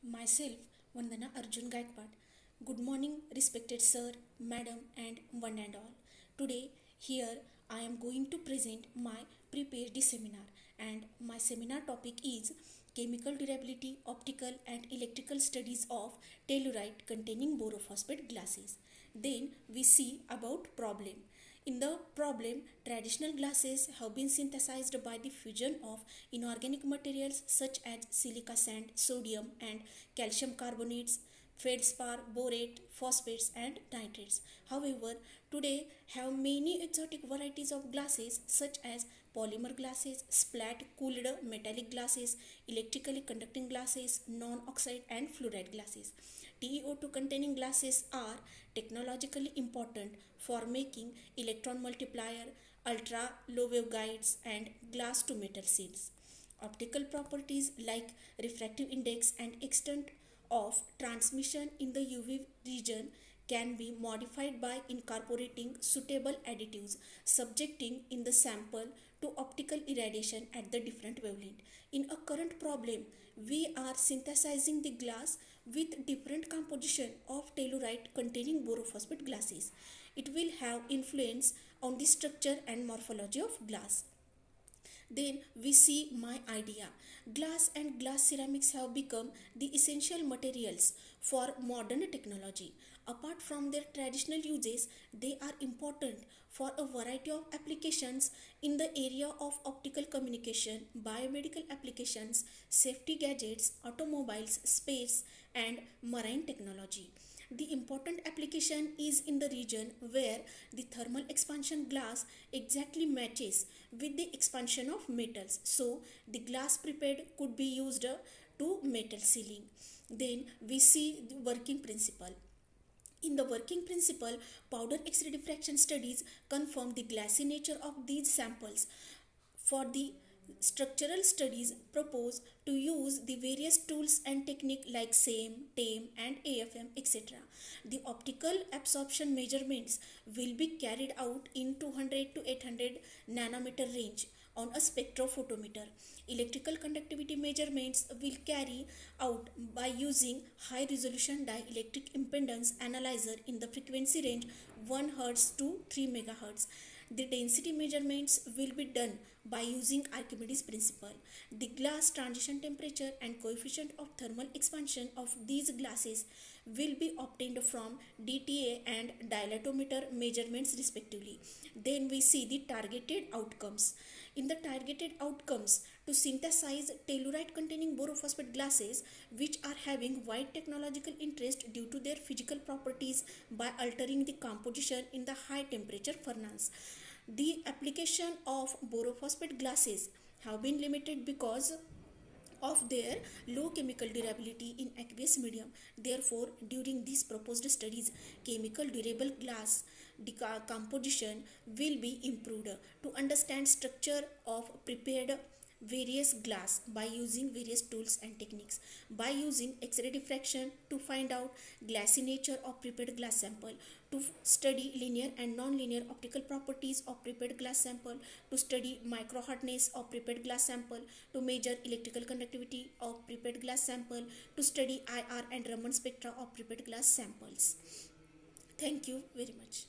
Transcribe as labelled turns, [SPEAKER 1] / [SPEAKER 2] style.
[SPEAKER 1] Myself, Vandana Arjun Gaikwad. Good morning, respected sir, madam, and one and all. Today, here I am going to present my pre-PhD seminar, and my seminar topic is Chemical Durability, Optical and Electrical Studies of Telluride containing borophosphate glasses. Then we see about problem. In the problem, traditional glasses have been synthesized by the fusion of inorganic materials such as silica sand, sodium and calcium carbonates, feldspar, borate, phosphates and nitrates. However, today have many exotic varieties of glasses such as polymer glasses, splat cooled metallic glasses, electrically conducting glasses, non-oxide and fluoride glasses. TiO2 containing glasses are technologically important for making electron multiplier, ultra low wave guides and glass to metal seals. Optical properties like refractive index and extent of transmission in the UV region can be modified by incorporating suitable additives subjecting in the sample to optical irradiation at the different wavelength. In a current problem, we are synthesizing the glass with different composition of telluride containing borophosphate glasses. It will have influence on the structure and morphology of glass. Then we see my idea. Glass and glass ceramics have become the essential materials for modern technology. Apart from their traditional uses, they are important for a variety of applications in the area of optical communication, biomedical applications, safety gadgets, automobiles, space, and marine technology. The important application is in the region where the thermal expansion glass exactly matches with the expansion of metals. So the glass prepared could be used to metal sealing. Then we see the working principle. In the working principle, powder X-ray diffraction studies confirm the glassy nature of these samples. For the structural studies, propose to use the various tools and technique like SAME, TAME and AFM, etc. The optical absorption measurements will be carried out in 200 to 800 nanometer range on a spectrophotometer. Electrical conductivity measurements will carry out by using high resolution dielectric impedance analyzer in the frequency range 1 Hz to 3 MHz. The density measurements will be done by using Archimedes principle. The glass transition temperature and coefficient of thermal expansion of these glasses will be obtained from DTA and dilatometer measurements respectively. Then we see the targeted outcomes. In the targeted outcomes, to synthesize telluride containing borophosphate glasses which are having wide technological interest due to their physical properties by altering the composition in the high temperature furnace. The application of borophosphate glasses have been limited because of their low chemical durability in aqueous medium. Therefore, during these proposed studies, chemical durable glass composition will be improved to understand structure of prepared various glass by using various tools and techniques. By using X-ray diffraction to find out glassy nature of prepared glass sample, to study linear and non-linear optical properties of prepared glass sample, to study micro hardness of prepared glass sample, to measure electrical conductivity of prepared glass sample, to study IR and Raman spectra of prepared glass samples. Thank you very much.